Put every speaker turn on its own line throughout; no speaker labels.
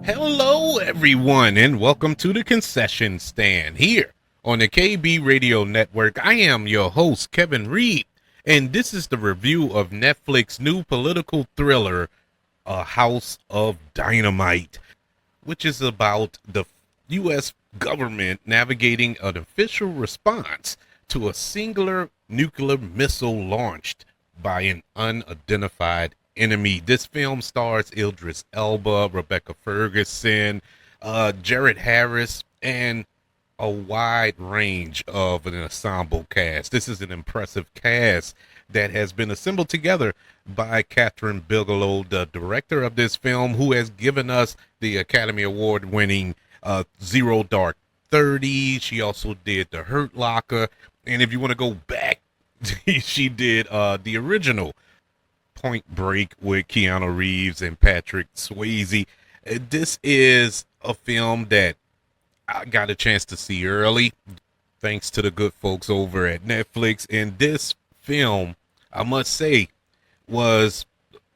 Hello, everyone, and welcome to the concession stand here on the KB Radio Network. I am your host, Kevin Reed, and this is the review of Netflix's new political thriller, A House of Dynamite, which is about the U.S. government navigating an official response to a singular nuclear missile launched by an unidentified enemy. This film stars Idris Elba, Rebecca Ferguson, Jared Harris, and a wide range of an ensemble cast. This is an impressive cast that has been assembled together by Kathryn Bigelow, the director of this film, who has given us the Academy Award winning Zero Dark 30. She also did The Hurt Locker. And if you want to go back, she did the original Point Break with Keanu Reeves and Patrick Swayze. This is a film that I got a chance to see early, thanks to the good folks over at Netflix. And this film, I must say, was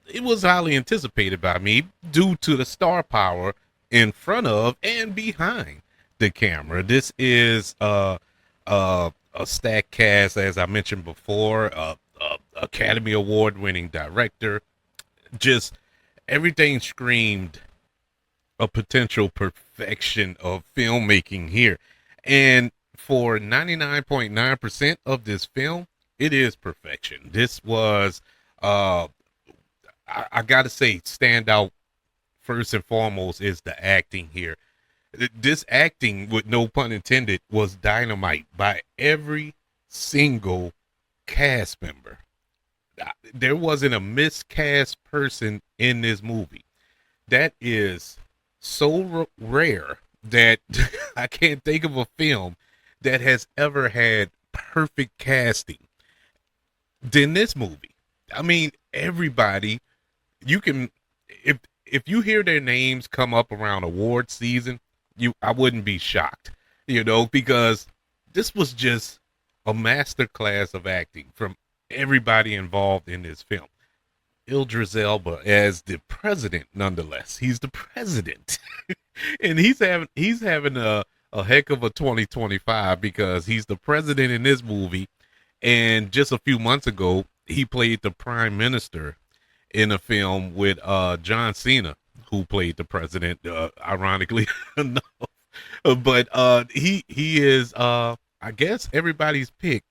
highly anticipated by me due to the star power in front of and behind the camera. This is a stacked cast, as I mentioned before. Academy Award winning director. Just everything screamed a potential perfection of filmmaking here. And for 99.9% of this film, it is perfection. This was, I gotta say, stand out first and foremost is the acting here. This acting, with no pun intended, was dynamite by every single cast member. There wasn't a miscast person in this movie. That is so rare that I can't think of a film that has ever had perfect casting than this movie. I mean, everybody, you can, if you hear their names come up around award season, I wouldn't be shocked, because this was just a masterclass of acting from everybody involved in this film. Idris Elba as the president, nonetheless. He's the president, and he's having a heck of a 2025 because he's the president in this movie. And just a few months ago, he played the prime minister in a film with John Cena, who played the president, ironically enough. But he is, I guess, everybody's pick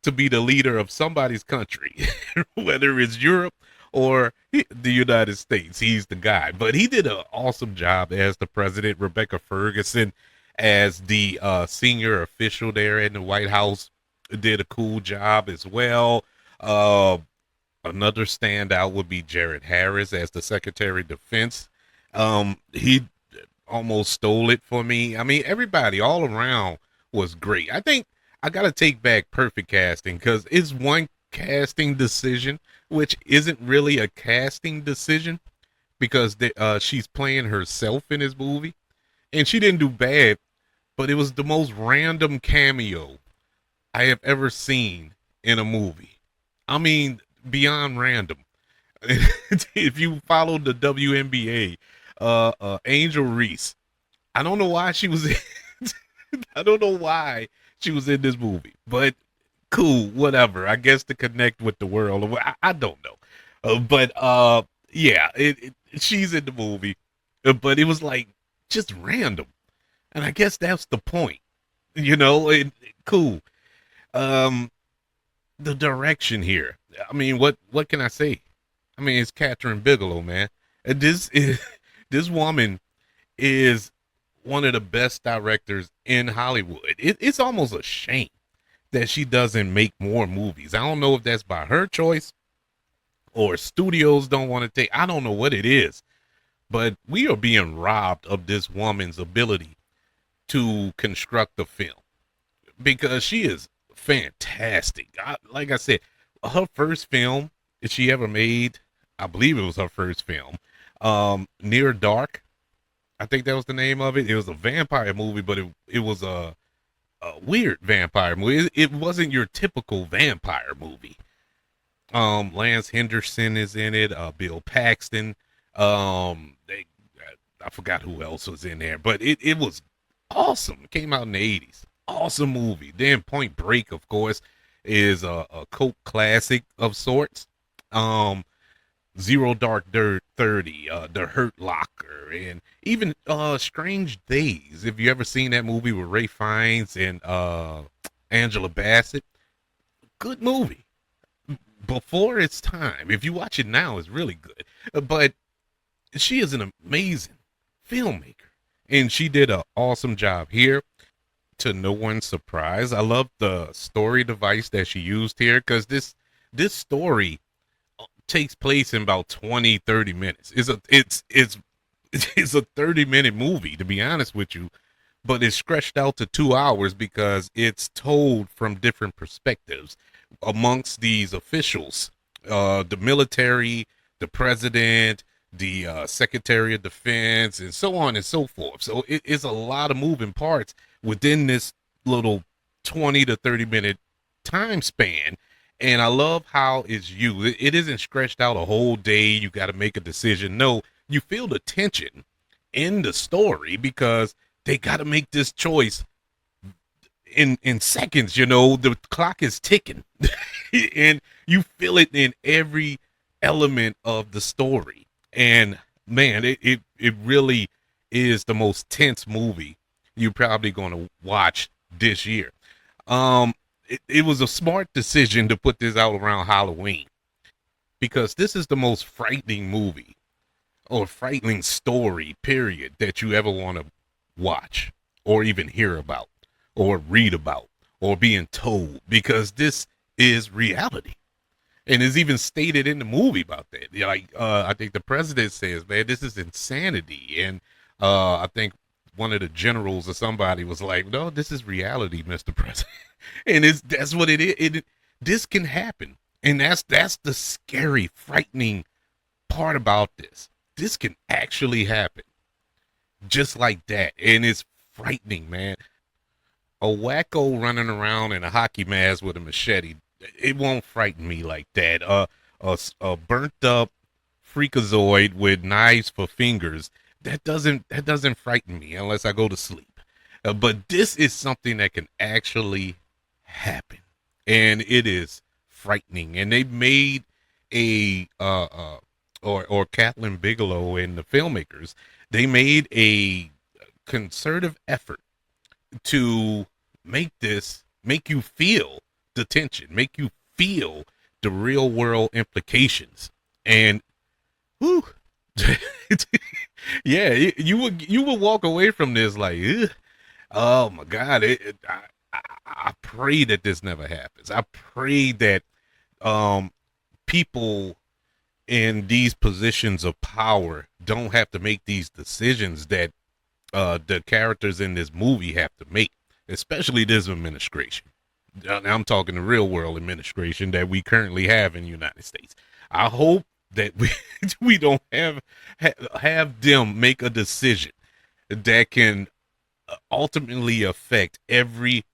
to be the leader of somebody's country, whether it's Europe or the United States. He's the guy. But he did an awesome job as the president. Rebecca Ferguson as the senior official there in the White House did a cool job as well. Another standout would be Jared Harris as the Secretary of Defense. He almost stole it for me. I mean, everybody all around was great. I think I got to take back perfect casting because it's one casting decision, which isn't really a casting decision because she's playing herself in this movie. And she didn't do bad, but it was the most random cameo I have ever seen in a movie. I mean, beyond random. If you follow the WNBA, Angel Reese, I don't know why she was in, I don't know why she was in this movie, but cool, whatever. I guess to connect with the world. I don't know. But yeah, she's in the movie, but it was like just random. And I guess that's the point, cool. The direction here. I mean, what can I say? I mean, it's Kathryn Bigelow, man. This woman is one of the best directors in Hollywood. It's almost a shame that she doesn't make more movies. I don't know if that's by her choice or studios don't want to take. I don't know what it is, but we are being robbed of this woman's ability to construct a film because she is fantastic. Like I said, her first film that she ever made, I believe it was her first film, Near Dark. I think that was the name of it. It was a vampire movie, but it was a weird vampire movie. It wasn't your typical vampire movie. Lance Henderson is in it. Bill Paxton. I I forgot who else was in there, but it was awesome. It came out in the 80s. Awesome movie. Then Point Break, of course, is a cult classic of sorts. Zero Dark 30, The Hurt Locker, and even Strange Days. If you ever seen that movie with Ray Fiennes and Angela Bassett, good movie. Before its time. If you watch it now, it's really good. But she is an amazing filmmaker, and she did an awesome job here. To no one's surprise, I love the story device that she used here, because this story takes place in about 20-30 minutes. It's a 30-minute movie, to be honest with you, but it's stretched out to 2 hours because it's told from different perspectives amongst these officials, the military, the president, the secretary of defense, and so on and so forth. So it is a lot of moving parts within this little 20 to 30 minute time span. And I love how it's used. It isn't stretched out a whole day. You got to make a decision. No, you feel the tension in the story because they got to make this choice in seconds. You know, the clock is ticking and you feel it in every element of the story. And man, it really is the most tense movie you're probably going to watch this year. It was a smart decision to put this out around Halloween because this is the most frightening movie or frightening story, period, that you ever want to watch or even hear about or read about or being told, because this is reality. And it's even stated in the movie about that. Like, I think the president says, man, this is insanity. And I think one of the generals or somebody was like, no, this is reality, Mr. President. And that's what it is. This can happen. And that's the scary, frightening part about this. This can actually happen just like that. And it's frightening, man. A wacko running around in a hockey mask with a machete, it won't frighten me like that. A burnt up freakazoid with knives for fingers, that doesn't frighten me unless I go to sleep. But this is something that can actually happen, and it is frightening. And they made or Kathryn Bigelow and the filmmakers, they made a concerted effort to make you feel the tension, make you feel the real world implications. And whew, yeah, you would walk away from this like, ugh, oh my God, I pray that this never happens. I pray that people in these positions of power don't have to make these decisions that the characters in this movie have to make, especially this administration. I'm talking the real world administration that we currently have in the United States. I hope that we don't have them make a decision that can ultimately affect every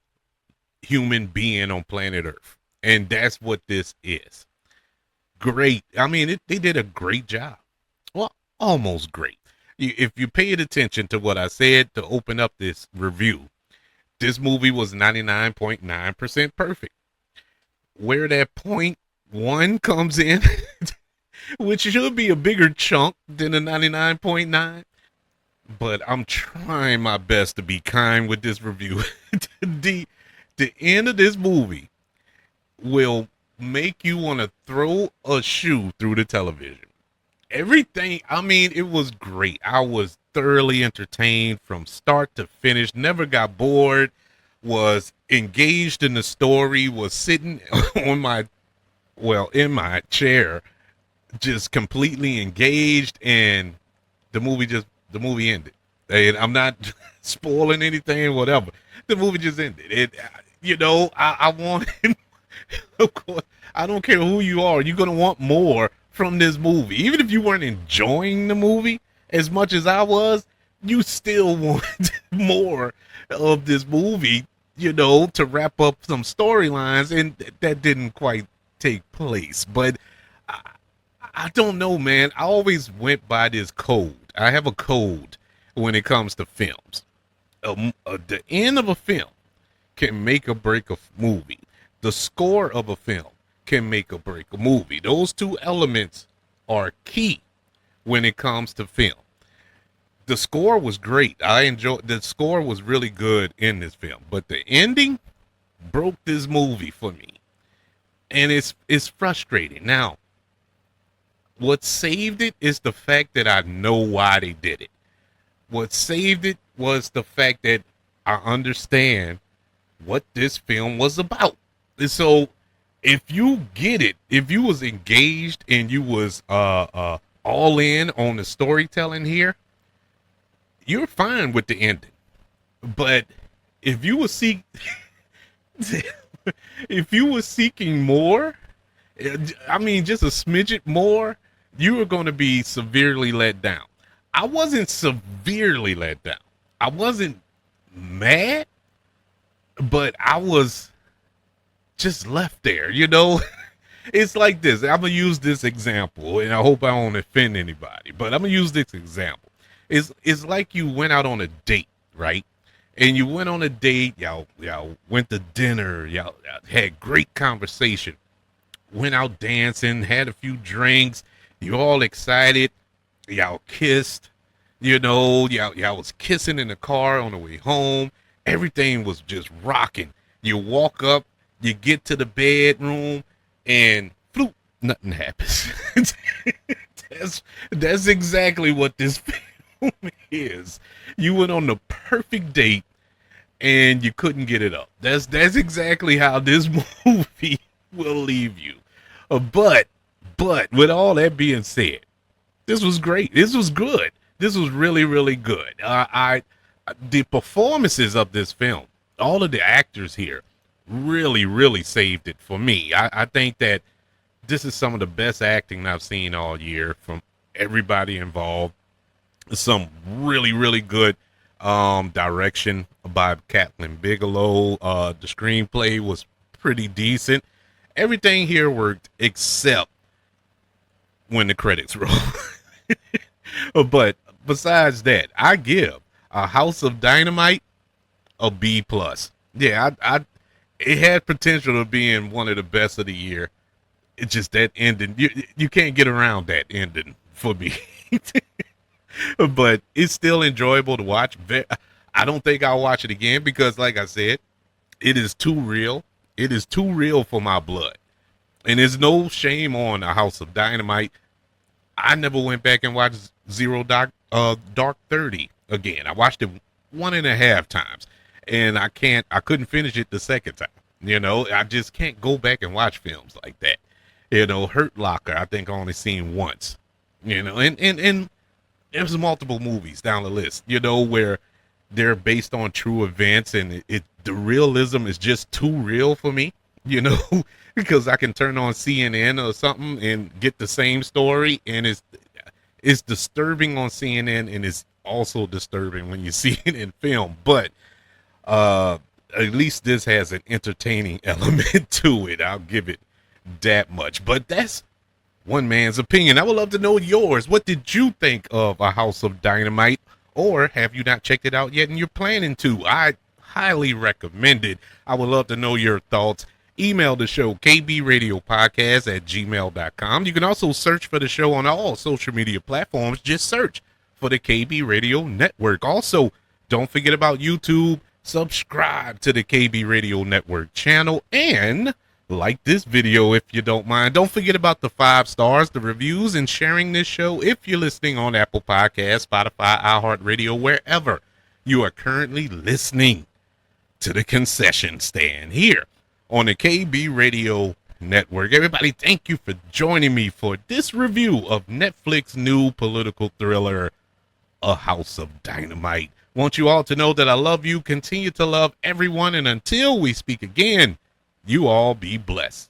human being on planet Earth. And that's what this is. Great. I mean, they did a great job. Well, almost great. If you paid attention to what I said to open up this review, this movie was 99.9% perfect. Where that 0.1 comes in, which should be a bigger chunk than the 99.9, but I'm trying my best to be kind with this review. The end of this movie will make you want to throw a shoe through the television. Everything, I mean, it was great. I was thoroughly entertained from start to finish, never got bored, was engaged in the story, was sitting in my chair, just completely engaged, and the movie ended. And I'm not spoiling anything, whatever. The movie just ended. I want him. Of course, I don't care who you are. You're going to want more from this movie. Even if you weren't enjoying the movie as much as I was, you still want more of this movie, to wrap up some storylines. And that didn't quite take place. But I don't know, man. I always went by this code. I have a code when it comes to films. The end of a film can make or break a movie. The score of a film can make or break a movie. Those two elements are key when it comes to film. The score was great. The score was really good in this film, but the ending broke this movie for me. And it's frustrating. Now, what saved it is the fact that I know why they did it. What saved it was the fact that I understand what this film was about. And so if you get it, if you was engaged and you was all in on the storytelling here, you're fine with the ending. But if you was if you were seeking more, I mean just a smidget more, you were going to be severely let down. I wasn't severely let down. I wasn't mad, but I was just left there, you know? It's like this. I'm going to use this example, and I hope I don't offend anybody, but I'm going to use this example. It's like you went out on a date, right? And you went on a date, y'all went to dinner, y'all had great conversation, went out dancing, had a few drinks, you all excited, y'all kissed, you know, y'all was kissing in the car on the way home. Everything was just rocking. You walk up, you get to the bedroom, and floop, nothing happens. That's exactly what this film is. You went on the perfect date and you couldn't get it up. That's exactly how this movie will leave you. But with all that being said, this was great. This was good. This was really, really good. The performances of this film, all of the actors here really, really saved it for me. I think that this is some of the best acting I've seen all year from everybody involved. Some really, really good direction by Kathryn Bigelow. The screenplay was pretty decent. Everything here worked except when the credits roll. But besides that, I give a House of Dynamite a B plus. Yeah, it had potential of being one of the best of the year. It's just that ending. You can't get around that ending for me. But it's still enjoyable to watch. I don't think I'll watch it again because, like I said, it is too real. It is too real for my blood. And there's no shame on a House of Dynamite. I never went back and watched Dark 30 again. I watched it 1.5 times, and I couldn't finish it the second time. You know, I just can't go back and watch films like that. You know, Hurt Locker, I think I only seen once. You know, and there's multiple movies down the list, you know, where they're based on true events, and the realism is just too real for me, you know, because I can turn on CNN or something and get the same story, and it's disturbing on CNN, and it's also disturbing when you see it in film. But at least this has an entertaining element to it. I'll give it that much. But that's one man's opinion. I would love to know yours. What did you think of A House of Dynamite? Or have you not checked it out yet and you're planning to? I highly recommend it. I would love to know your thoughts. Email the show, kbradiopodcast@gmail.com. You can also search for the show on all social media platforms. Just search for the KB Radio Network. Also, don't forget about YouTube. Subscribe to the KB Radio Network channel and like this video if you don't mind. Don't forget about the 5 stars, the reviews, and sharing this show if you're listening on Apple Podcasts, Spotify, iHeartRadio, wherever you are currently listening to the concession stand here on the KB Radio Network. Everybody, thank you for joining me for this review of Netflix's new political thriller, A House of Dynamite. Want you all to know that I love you, continue to love everyone, and until we speak again, you all be blessed.